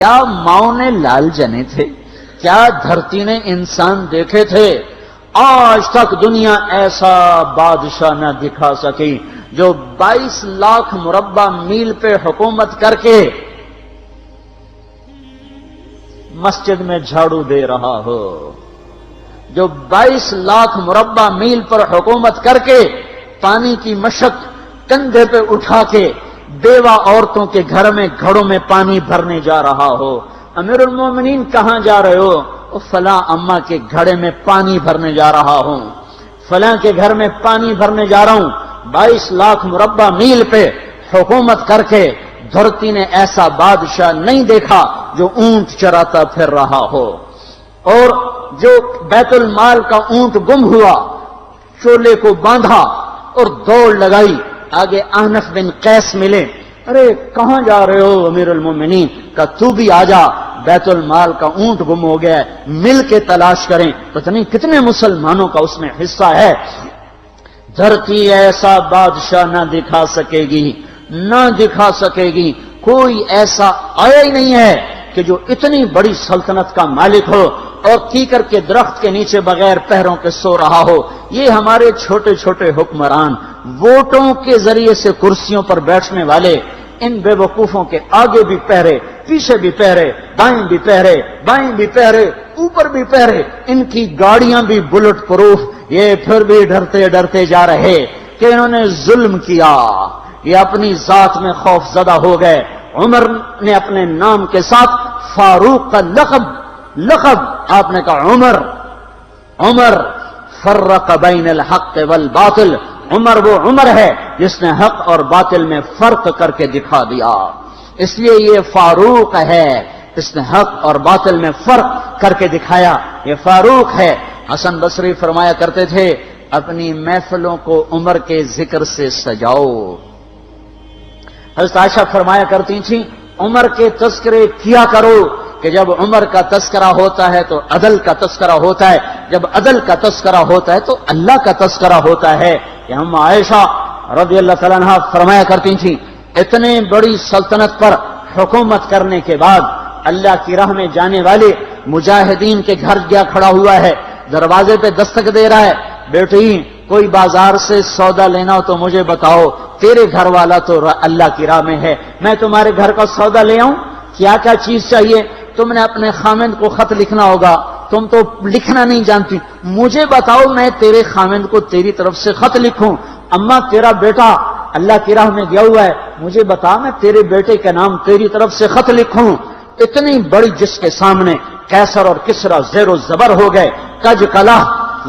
کیا ماؤں نے لال جنے تھے؟ کیا دھرتی نے انسان دیکھے تھے؟ آج تک دنیا ایسا بادشاہ نہ دکھا سکی جو 22 لاکھ مربع میل پہ حکومت کر کے مسجد میں جھاڑو دے رہا ہو، جو 22 لاکھ مربع میل پر حکومت کر کے پانی کی مشق کندھے پہ اٹھا کے بیوہ عورتوں کے گھر میں گھڑوں میں پانی بھرنے جا رہا ہو۔ امیر المومنین کہاں جا رہے ہو؟ فلاں اماں کے گھڑے میں پانی بھرنے جا رہا ہوں، فلاں کے گھر میں پانی بھرنے جا رہا ہوں۔ 22 لاکھ مربع میل پہ حکومت کر کے دھرتی نے ایسا بادشاہ نہیں دیکھا جو اونٹ چراتا پھر رہا ہو، اور جو بیت المال کا اونٹ گم ہوا چولے کو باندھا اور دوڑ لگائی، آگے احنف بن قیس ملے، ارے کہاں جا رہے ہو امیر المومنین؟ کہ تو بھی آجا، بیت المال کا اونٹ گم ہو گیا ہے، مل کے تلاش کریں۔ پتہ نہیں کتنے مسلمانوں کا اس میں حصہ ہے۔ دھرتی ایسا بادشاہ نہ دکھا سکے گی، نہ دکھا سکے گی، کوئی ایسا آیا ہی نہیں ہے کہ جو اتنی بڑی سلطنت کا مالک ہو اور کیکر کے درخت کے نیچے بغیر پیروں کے سو رہا ہو۔ یہ ہمارے چھوٹے چھوٹے حکمران، ووٹوں کے ذریعے سے کرسیوں پر بیٹھنے والے، ان بے وقوفوں کے آگے بھی پہرے، پیچھے بھی پہرے، دائیں بھی پہرے، بائیں بھی پہرے، اوپر بھی پہرے، ان کی گاڑیاں بھی بلٹ پروف، یہ پھر بھی ڈرتے ڈرتے جا رہے کہ انہوں نے ظلم کیا، یہ اپنی ذات میں خوف زدہ ہو گئے۔ عمر نے اپنے نام کے ساتھ فاروق کا لقب آپ نے کہا عمر فرق بین الحق والباطل، عمر وہ عمر ہے جس نے حق اور باطل میں فرق کر کے دکھا دیا، اس لیے یہ فاروق ہے، اس نے حق اور باطل میں فرق کر کے دکھایا، یہ فاروق ہے۔ حسن بصری فرمایا کرتے تھے اپنی محفلوں کو عمر کے ذکر سے سجاؤ۔ حضرت عائشہ فرمایا کرتی تھیں عمر کے تذکرے کیا کرو، کہ جب عمر کا تذکرہ ہوتا ہے تو عدل کا تذکرہ ہوتا ہے، جب عدل کا تذکرہ ہوتا ہے تو اللہ کا تذکرہ ہوتا ہے۔ کہ ہم عائشہ رضی اللہ تعالیٰ عنہا فرمایا کرتی تھیں اتنے بڑی سلطنت پر حکومت کرنے کے بعد اللہ کی راہ میں جانے والے مجاہدین کے گھر گیا کھڑا ہوا ہے، دروازے پہ دستک دے رہا ہے، بیٹی کوئی بازار سے سودا لینا ہو تو مجھے بتاؤ، تیرے گھر والا تو اللہ کی راہ میں ہے، میں تمہارے گھر کا سودا لے آؤں، کیا کیا چیز چاہیے؟ تم نے اپنے خامند کو خط لکھنا ہوگا، تم تو لکھنا نہیں جانتی، مجھے بتاؤ میں تیرے خامند کو تیری طرف سے خط لکھوں۔ اما تیرا بیٹا اللہ کی راہ میں گیا ہوا ہے، مجھے بتا میں تیرے بیٹے کے نام تیری طرف سے خط لکھوں۔ اتنی بڑی جس کے سامنے قیصر اور کسرا زیر و زبر ہو گئے، کج کلا،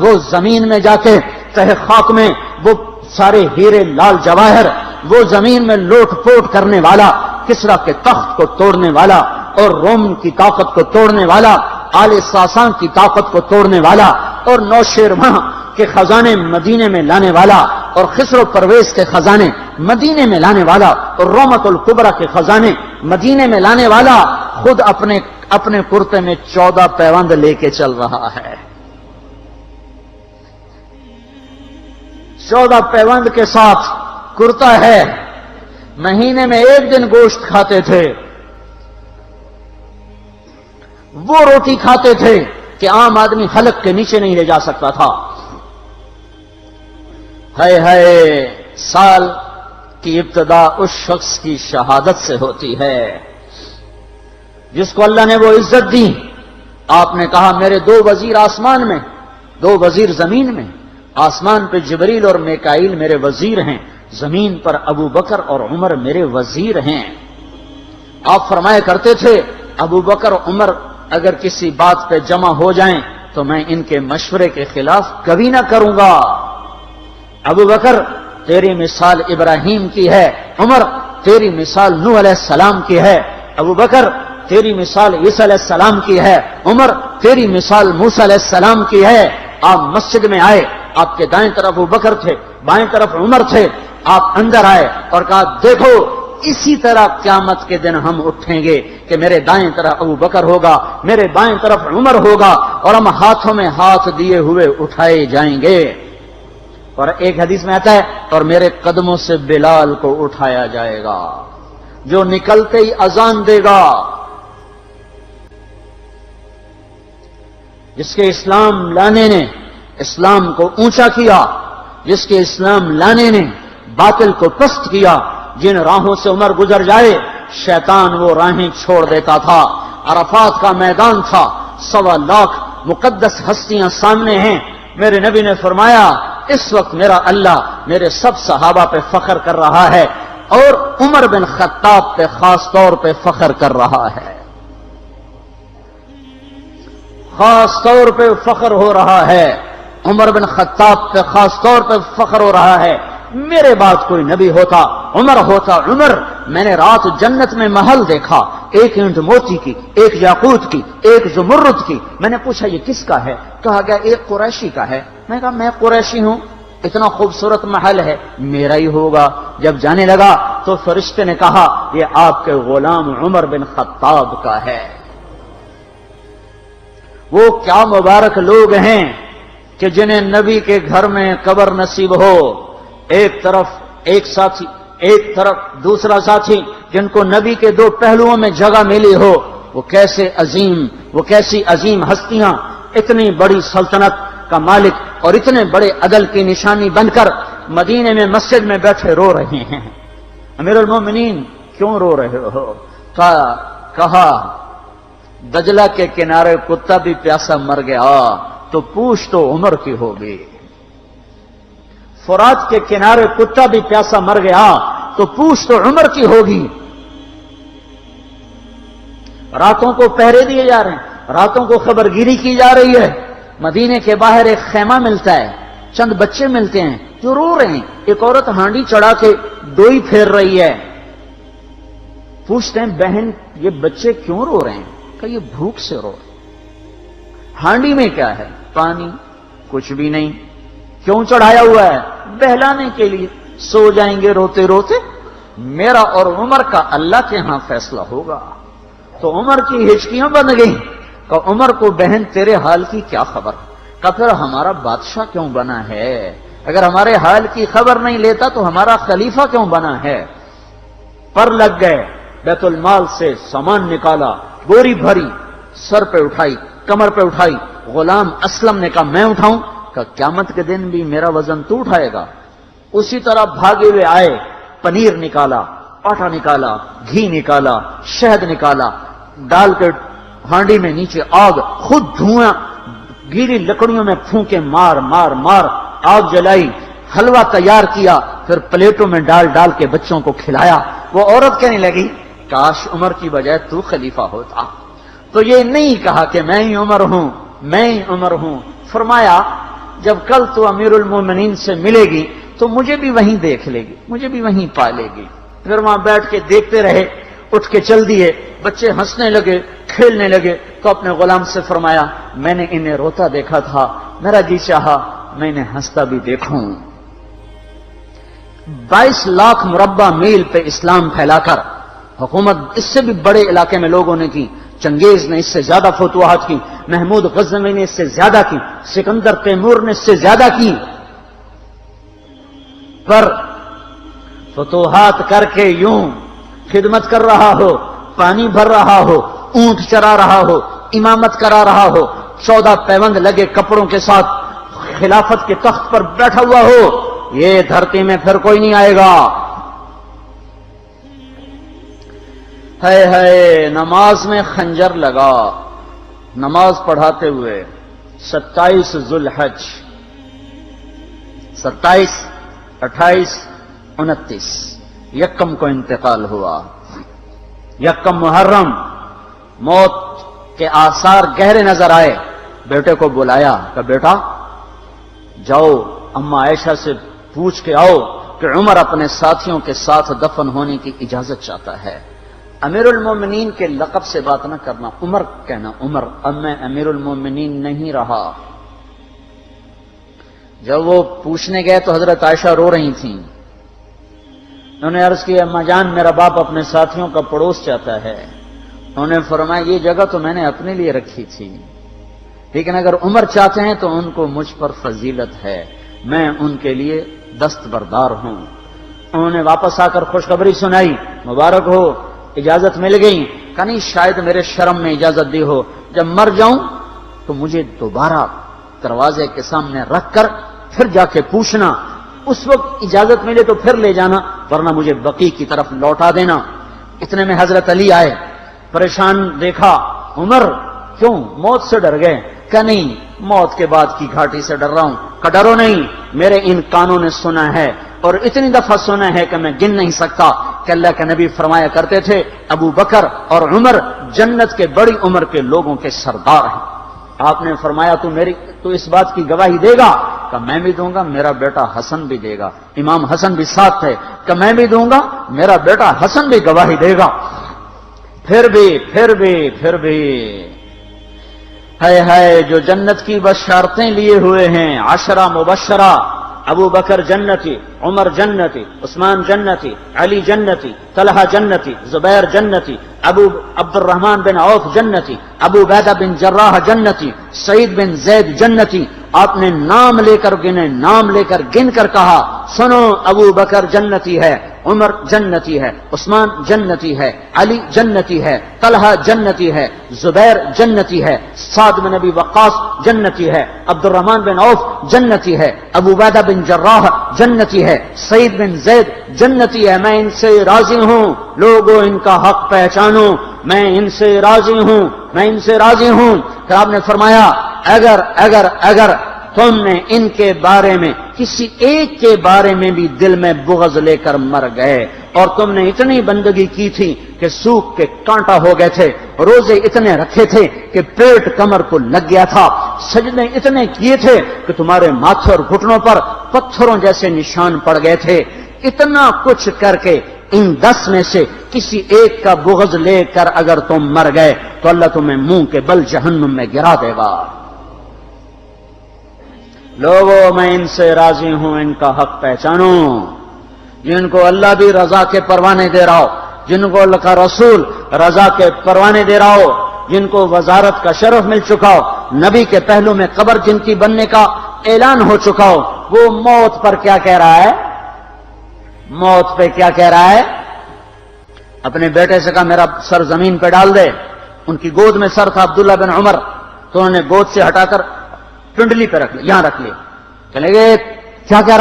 وہ زمین میں جا کے تہ خاک میں وہ سارے ہیرے لال جواہر، وہ زمین میں لوٹ پوٹ کرنے والا، کسرا کے تخت کو توڑنے والا اور روم کی طاقت کو توڑنے والا، آل ساسان کی طاقت کو توڑنے والا اور نوشیروان کے خزانے مدینے میں لانے والا اور خسرو پرویز کے خزانے مدینے میں لانے والا اور رومت الکبرا کے خزانے مدینے میں لانے والا خود اپنے کرتے میں 14 پیوند لے کے چل رہا ہے، 14 پیوند کے ساتھ کرتا ہے، مہینے میں 1 دن گوشت کھاتے تھے، وہ روٹی کھاتے تھے کہ عام آدمی حلق کے نیچے نہیں لے جا سکتا تھا۔ ہے سال کی ابتدا اس شخص کی شہادت سے ہوتی ہے جس کو اللہ نے وہ عزت دی۔ آپ نے کہا میرے 2 وزیر آسمان میں، 2 وزیر زمین میں، آسمان پہ جبریل اور میکائیل میرے وزیر ہیں، زمین پر ابو بکر اور عمر میرے وزیر ہیں۔ آپ فرمایا کرتے تھے ابو بکر عمر اگر کسی بات پہ جمع ہو جائیں تو میں ان کے مشورے کے خلاف کبھی نہ کروں گا۔ ابو بکر تیری مثال ابراہیم کی ہے، عمر تیری مثال نوح علیہ السلام کی ہے، ابو بکر تیری مثال عیسیٰ علیہ السلام کی ہے، عمر تیری مثال موسیٰ علیہ السلام کی ہے۔ آپ مسجد میں آئے، آپ کے دائیں طرف ابو بکر تھے، بائیں طرف عمر تھے، آپ اندر آئے اور کہا دیکھو اسی طرح قیامت کے دن ہم اٹھیں گے کہ میرے دائیں طرف ابو بکر ہوگا، میرے بائیں طرف عمر ہوگا اور ہم ہاتھوں میں ہاتھ دیے ہوئے اٹھائے جائیں گے۔ اور ایک حدیث میں آتا ہے اور میرے قدموں سے بلال کو اٹھایا جائے گا جو نکلتے ہی اذان دے گا، جس کے اسلام لانے نے اسلام کو اونچا کیا، جس کے اسلام لانے نے باطل کو پست کیا، جن راہوں سے عمر گزر جائے شیطان وہ راہیں چھوڑ دیتا تھا۔ عرفات کا میدان تھا، 1.25 لاکھ مقدس ہستیاں سامنے ہیں۔ میرے نبی نے فرمایا اس وقت میرا اللہ میرے سب صحابہ پہ فخر کر رہا ہے اور عمر بن خطاب پہ خاص طور پہ فخر کر رہا ہے، خاص طور پہ فخر ہو رہا ہے، عمر بن خطاب پہ خاص طور پہ فخر ہو رہا ہے۔ میرے بعد کوئی نبی ہوتا عمر ہوتا۔ عمر، میں نے رات جنت میں محل دیکھا، ایک اینٹ موتی کی، ایک یاقوت کی، ایک زمرد کی۔ میں نے پوچھا یہ کس کا ہے؟ کہا گیا ایک قریشی کا ہے۔ میں نے کہا میں قریشی ہوں، اتنا خوبصورت محل ہے، میرا ہی ہوگا۔ جب جانے لگا تو فرشتے نے کہا یہ آپ کے غلام عمر بن خطاب کا ہے۔ وہ کیا مبارک لوگ ہیں کہ جنہیں نبی کے گھر میں قبر نصیب ہو، ایک طرف ایک ساتھی، ایک طرف دوسرا ساتھی، جن کو نبی کے دو پہلوؤں میں جگہ ملی ہو۔ وہ کیسی عظیم ہستیاں، اتنی بڑی سلطنت کا مالک اور اتنے بڑے عدل کی نشانی بن کر مدینے میں مسجد میں بیٹھے رو رہے ہیں۔ امیر المومنین کیوں رو رہے ہو؟ کہا دجلہ کے کنارے کتا بھی پیاسا مر گیا تو پوچھ تو عمر کی ہوگی، فرات کے کنارے کتا بھی پیاسا مر گیا تو پوچھ تو عمر کی ہوگی۔ راتوں کو پہرے دیے جا رہے ہیں، راتوں کو خبرگیری کی جا رہی ہے۔ مدینے کے باہر ایک خیمہ ملتا ہے، چند بچے ملتے ہیں جو رو رہے ہیں۔ ایک عورت ہانڈی چڑھا کے ڈوئی پھیر رہی ہے۔ پوچھتے ہیں بہن یہ بچے کیوں رو رہے ہیں؟ کہ یہ بھوک سے رو رہے ہیں۔ ہانڈی میں کیا ہے؟ پانی، کچھ بھی نہیں۔ کیوں چڑھایا ہوا ہے؟ بہلانے کے لیے۔ سو جائیں گے روتے روتے، میرا اور عمر کا اللہ کے ہاں فیصلہ ہوگا۔ تو عمر کی ہچکیاں بن گئیں کہ عمر کو بہن تیرے حال کی کیا خبر؟ کہ پھر ہمارا بادشاہ کیوں بنا ہے؟ اگر ہمارے حال کی خبر نہیں لیتا تو ہمارا خلیفہ کیوں بنا ہے؟ پر لگ گئے، بیت المال سے سامان نکالا، بوری بھری، سر پہ اٹھائی، کمر پہ اٹھائی۔ غلام اسلم نے کہا میں اٹھاؤں؟ کہ قیامت کے دن بھی میرا وزن تو اٹھائے گا۔ اسی طرح بھاگے ہوئے آئے، پنیر نکالا، آٹا نکالا، گھی نکالا، شہد نکالا، ڈال کے ہانڈی میں نیچے آگ، خود دھواں گیلی لکڑیوں میں پھونکے مار مار مار آگ جلائی، حلوہ تیار کیا، پھر پلیٹوں میں ڈال ڈال کے بچوں کو کھلایا۔ وہ عورت کہنے لگی کاش عمر کی بجائے تو خلیفہ ہوتا۔ تو یہ نہیں کہا کہ میں ہی عمر ہوں، میں ہی عمر ہوں۔ فرمایا جب کل تو امیر المومنین سے ملے گی تو مجھے بھی وہیں دیکھ لے گی، مجھے بھی وہیں پا لے گی۔ پھر وہاں بیٹھ کے دیکھتے رہے، اٹھ کے چل دیے۔ بچے ہنسنے لگے، کھیلنے لگے، تو اپنے غلام سے فرمایا میں نے انہیں روتا دیکھا تھا، میرا جی چاہا میں انہیں ہنستا بھی دیکھوں۔ 22 لاکھ مربع میل پہ اسلام پھیلا کر حکومت اس سے بھی بڑے علاقے میں لوگوں نے کی۔ چنگیز نے اس سے زیادہ فتوحات کی، محمود غزنوی نے اس سے زیادہ کی، سکندر تیمور نے اس سے زیادہ کی۔ پر فتوحات کر کے یوں خدمت کر رہا ہو، پانی بھر رہا ہو، اونٹ چرا رہا ہو، امامت کرا رہا ہو، 14 پیوند لگے کپڑوں کے ساتھ خلافت کے تخت پر بیٹھا ہوا ہو، یہ دھرتی میں پھر کوئی نہیں آئے گا۔ ہے نماز میں خنجر لگا، نماز پڑھاتے ہوئے 27 ذوالحج، 27، 28، 29 یکم کو انتقال ہوا۔ یکم محرم موت کے آثار گہرے نظر آئے۔ بیٹے کو بلایا کہ بیٹا جاؤ اما عائشہ سے پوچھ کے آؤ کہ عمر اپنے ساتھیوں کے ساتھ دفن ہونے کی اجازت چاہتا ہے۔ امیر المومنین کے لقب سے بات نہ کرنا، عمر کہنا۔ عمر، اب میں امیر المومنین نہیں رہا۔ جب وہ پوچھنے گئے تو حضرت عائشہ رو رہی تھیں۔ انہوں نے عرض کی اما جان میرا باپ اپنے ساتھیوں کا پڑوس چاہتا ہے۔ انہوں نے فرمایا یہ جگہ تو میں نے اپنے لیے رکھی تھی، لیکن اگر عمر چاہتے ہیں تو ان کو مجھ پر فضیلت ہے، میں ان کے لیے دستبردار ہوں۔ انہوں نے واپس آ کر خوشخبری سنائی، مبارک ہو اجازت مل گئی۔ کہ نہیں شاید میرے شرم میں اجازت دی ہو، جب مر جاؤں تو مجھے دوبارہ دروازے کے سامنے رکھ کر پھر جا کے پوچھنا، اس وقت اجازت ملے تو پھر لے جانا، ورنہ مجھے بقیع کی طرف لوٹا دینا۔ اتنے میں حضرت علی آئے، پریشان دیکھا، عمر کیوں موت سے ڈر گئے؟ کہ نہیں، موت کے بعد کی گھاٹی سے ڈر رہا ہوں۔ کہ ڈرو نہیں، میرے ان کانوں نے سنا ہے اور اتنی دفعہ سنا ہے کہ میں گن نہیں سکتا کہ اللہ کے نبی فرمایا کرتے تھے ابو بکر اور عمر جنت کے بڑی عمر کے لوگوں کے سردار ہیں۔ آپ نے فرمایا تو اس بات کی گواہی دے گا؟ کہ میں بھی دوں گا، میرا بیٹا حسن بھی دے گا۔ امام حسن بھی ساتھ تھے۔ کہ میں بھی دوں گا، میرا بیٹا حسن بھی گواہی دے گا۔ پھر بھی ہے جو جنت کی بشارتیں لیے ہوئے ہیں، 10 مبشرہ، ابو بکر جنتی، عمر جنتی، عثمان جنتی، علی جنتی، طلحہ جنتی، زبیر جنتی، ابو عبد الرحمن بن عوف جنتی، ابو عبیدہ بن جراح جنتی، سعید بن زید جنتی۔ آپ نے نام لے کر گنے، نام لے کر گن کر کہا، سنو ابو بکر جنتی ہے، عمر جنتی ہے، عثمان جنتی ہے، علی جنتی ہے، طلحہ جنتی ہے، زبیر جنتی ہے، سعد بن ابی وقاص جنتی ہے، عبد الرحمن بن عوف جنتی ہے، ابو عبیدہ بن جراح جنتی ہے، سعید بن زید جنتی ہے۔ میں ان سے راضی ہوں، لوگوں ان کا حق پہچانو، میں ان سے راضی ہوں، میں ان سے راضی ہوں۔ پھر آپ نے فرمایا اگر تم نے ان کے بارے میں کسی ایک کے بارے میں بھی دل میں بغض لے کر مر گئے، اور تم نے اتنی بندگی کی تھی کہ سوکھ کے کانٹا ہو گئے تھے، روزے اتنے رکھے تھے کہ پیٹ کمر کو لگ گیا تھا، سجدے اتنے کیے تھے کہ تمہارے ماتھے اور گھٹنوں پر پتھروں جیسے نشان پڑ گئے تھے، اتنا کچھ کر کے ان 10 میں سے کسی ایک کا بغض لے کر اگر تم مر گئے تو اللہ تمہیں منہ کے بل جہنم میں گرا دے گا۔ لوگوں میں ان سے راضی ہوں، ان کا حق پہچانو، جن کو اللہ بھی رضا کے پروانے دے رہا ہو، جن کو اللہ کا رسول رضا کے پروانے دے رہا ہو، جن کو وزارت کا شرف مل چکا ہو، نبی کے پہلو میں قبر جن کی بننے کا اعلان ہو چکا ہو، وہ موت پر کیا کہہ رہا ہے؟ موت پہ کیا کہہ رہا ہے؟ اپنے بیٹے سے کہا میرا سر زمین پہ ڈال دے۔ ان کی گود میں سر تھا عبداللہ بن عمر، تو انہوں نے گود سے ہٹا کر پنڈلی پہ رکھ لیا، یہاں رکھ لیا۔ چلے گئے، کیا کہہ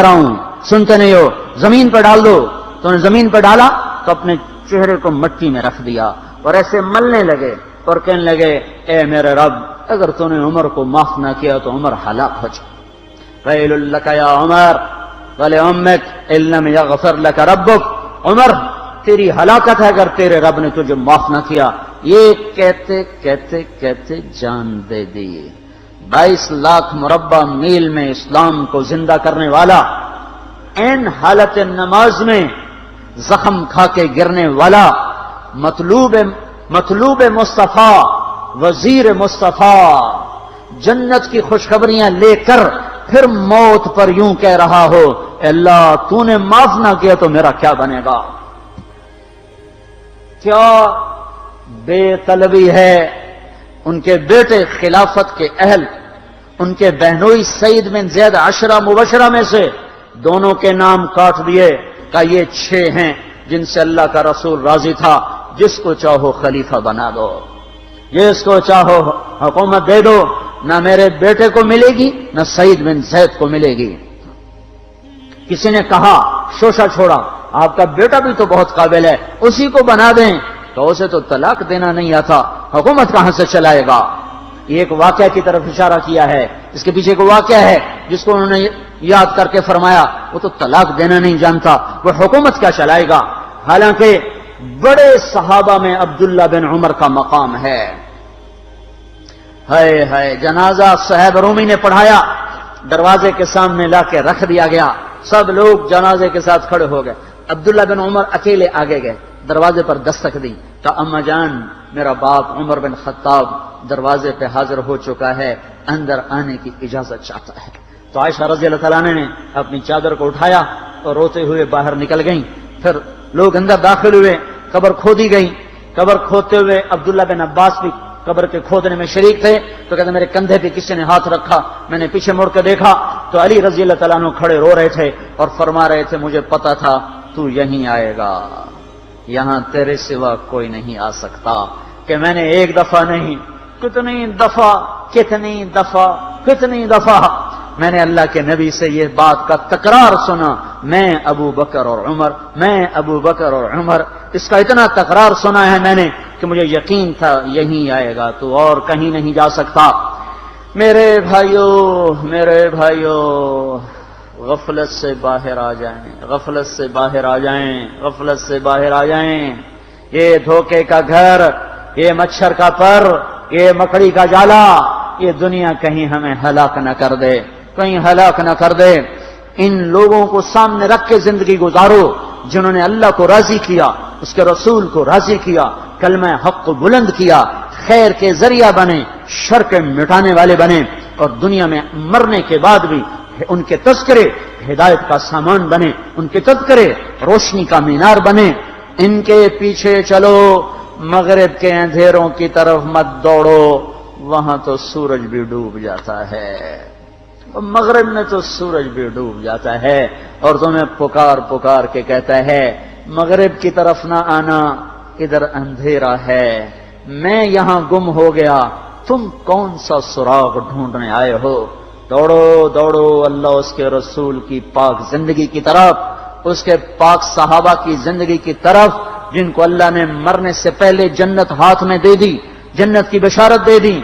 رہا ہوں سنتے نہیں ہو، زمین پہ ڈال دو۔ تو انہوں نے زمین پہ ڈالا تو اپنے چہرے کو مٹی میں رکھ دیا اور ایسے ملنے لگے اور کہنے لگے اے میرے رب، اگر تو نے عمر کو معاف نہ کیا تو عمر ہلاک ہو جائے۔ ویل لک یا عمر ولأمک ان لم یغفر لک ربک، عمر تیری ہلاکت ہے اگر تیرے رب نے تجھے معاف نہ کیا۔ یہ کہتے کہتے کہتے جان دے دی۔ 22 لاکھ مربع میل میں اسلام کو زندہ کرنے والا، این حالت نماز میں زخم کھا کے گرنے والا، مطلوب مصطفیٰ، وزیر مصطفیٰ، جنت کی خوشخبریاں لے کر پھر موت پر یوں کہہ رہا ہو اے اللہ تو نے معاف نہ کیا تو میرا کیا بنے گا؟ کیا بے طلبی ہے۔ ان کے بیٹے خلافت کے اہل، ان کے بہنوئی سعید بن زید 10 مبشرہ میں سے دونوں کے نام کاٹ دیے کہ یہ 6 ہیں جن سے اللہ کا رسول راضی تھا، جس کو چاہو خلیفہ بنا دو، جس کو چاہو حکومت دے دو، نہ میرے بیٹے کو ملے گی نہ سعید بن زید کو ملے گی۔ کسی نے کہا شوشہ چھوڑا، آپ کا بیٹا بھی تو بہت قابل ہے، اسی کو بنا دیں۔ تو اسے تو طلاق دینا نہیں آتا، حکومت کہاں سے چلائے گا؟ یہ ایک واقعہ کی طرف اشارہ کیا ہے، اس کے پیچھے ایک واقعہ ہے جس کو انہوں نے یاد کر کے فرمایا وہ تو طلاق دینا نہیں جانتا، وہ حکومت کیا چلائے گا؟ حالانکہ بڑے صحابہ میں عبداللہ بن عمر کا مقام ہے۔ ہے جنازہ صہیب رومی نے پڑھایا، دروازے کے سامنے لا کے رکھ دیا گیا، سب لوگ جنازے کے ساتھ کھڑے ہو گئے، عبداللہ بن عمر اکیلے آگے گئے، دروازے پر دستک دی کہ اما جان میرا باپ عمر بن خطاب دروازے پہ حاضر ہو چکا ہے، اندر آنے کی اجازت چاہتا ہے۔ تو عائشہ رضی اللہ تعالیٰ نے اپنی چادر کو اٹھایا اور روتے ہوئے باہر نکل گئیں۔ پھر لوگ اندر داخل ہوئے، قبر کھودی گئی، قبر کھودتے ہوئے عبداللہ بن عباس بھی قبر کے کھودنے میں شریک تھے، تو کہتے میرے کندھے پہ کسی نے ہاتھ رکھا، میں نے پیچھے مڑ کے دیکھا تو علی رضی اللہ تعالیٰ عنہ کھڑے رو رہے تھے اور فرما رہے تھے مجھے پتا تھا تو یہیں آئے گا، یہاں تیرے سوا کوئی نہیں آ سکتا، کہ میں نے ایک دفعہ نہیں کتنی دفعہ میں نے اللہ کے نبی سے یہ بات کا تکرار سنا، میں ابو بکر اور عمر، اس کا اتنا تکرار سنا ہے میں نے کہ مجھے یقین تھا یہیں آئے گا، تو اور کہیں نہیں جا سکتا۔ میرے بھائیوں، غفلت سے باہر آ جائیں، یہ دھوکے کا گھر، یہ مچھر کا پر، یہ مکڑی کا جالا، یہ دنیا کہیں ہمیں ہلاک نہ کر دے۔ ان لوگوں کو سامنے رکھ کے زندگی گزارو جنہوں نے اللہ کو راضی کیا، اس کے رسول کو راضی کیا، کلمہ حق کو بلند کیا، خیر کے ذریعہ بنے، شر کے مٹانے والے بنے، اور دنیا میں مرنے کے بعد بھی ان کے تذکرے ہدایت کا سامان بنے، ان کے تذکرے روشنی کا مینار بنے۔ ان کے پیچھے چلو، مغرب کے اندھیروں کی طرف مت دوڑو، وہاں تو سورج بھی ڈوب جاتا ہے، مغرب میں تو سورج بھی ڈوب جاتا ہے، اور تمہیں پکار کے کہتا ہے مغرب کی طرف نہ آنا، ادھر اندھیرا ہے، میں یہاں گم ہو گیا، تم کون سا سراغ ڈھونڈنے آئے ہو؟ دوڑو اللہ اس کے رسول کی پاک زندگی کی طرف، اس کے پاک صحابہ کی زندگی کی طرف، جن کو اللہ نے مرنے سے پہلے جنت ہاتھ میں دے دی، جنت کی بشارت دے دی۔